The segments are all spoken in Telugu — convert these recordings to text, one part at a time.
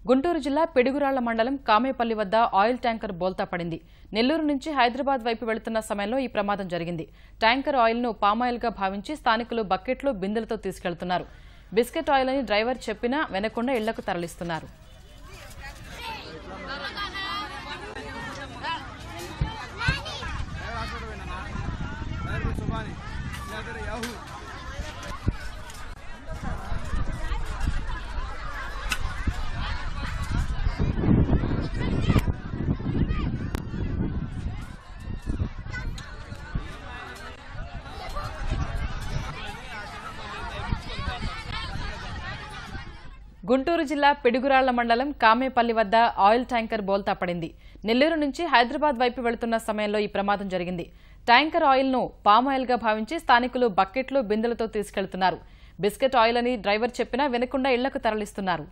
గుంటూరు జిల్లా పిడుగురాళ్ల మండలం కామేపల్లి వద్ద ఆయిల్ ట్యాంకర్ బోల్తా పడింది. నెల్లూరు నుంచి హైదరాబాద్ వైపు వెళుతున్న సమయంలో ఈ ప్రమాదం జరిగింది. ట్యాంకర్ ఆయిల్ను పామాయిల్గా భావించి స్థానికులు బకెట్లు, బిందెలతో తీసుకెళ్తున్నారు. బిస్కెట్ ఆయిల్ అని డ్రైవర్ చెప్పినా వినకుండా ఇళ్లకు తరలిస్తున్నారు. గుంటూరు జిల్లా పిడుగురాళ్ల మండలం కామేపల్లి వద్ద ఆయిల్ ట్యాంకర్ బోల్తా పడింది. నెల్లూరు నుంచి హైదరాబాద్ వైపు వెళుతున్న సమయంలో ఈ ప్రమాదం జరిగింది. ట్యాంకర్ ఆయిల్ను పామాయిల్గా భావించి స్థానికులు బకెట్లు, బిందెలతో తీసుకెళ్తున్నారు. బిస్కెట్ ఆయిల్ అని డ్రైవర్ చెప్పినా వినకుండా ఇళ్లకు తరలిస్తున్నారు.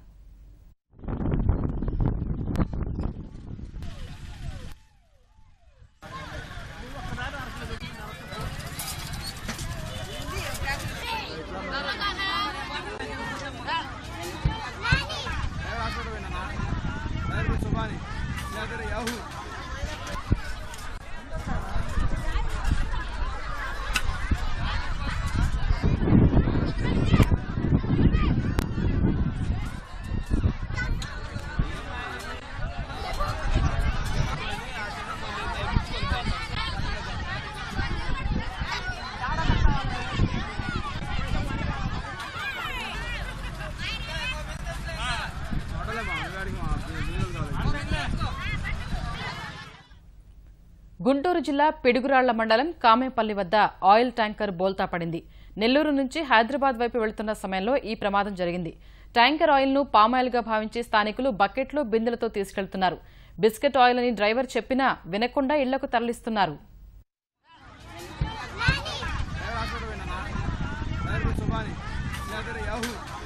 గుంటూరు జిల్లా పిడుగురాళ్ల మండలం కామేపల్లి వద్ద ఆయిల్ ట్యాంకర్ బోల్తా పడింది. నెల్లూరు నుంచి హైదరాబాద్ వైపు వెళుతున్న సమయంలో ఈ ప్రమాదం జరిగింది. ట్యాంకర్ ఆయిల్ను పామాయిల్గా భావించి స్థానికులు బకెట్లు, బిందెలతో తీసుకెళ్తున్నారు. బిస్కెట్ ఆయిల్ అని డ్రైవర్ చెప్పినా వినకుండా ఇళ్లకు తరలిస్తున్నారు. याहू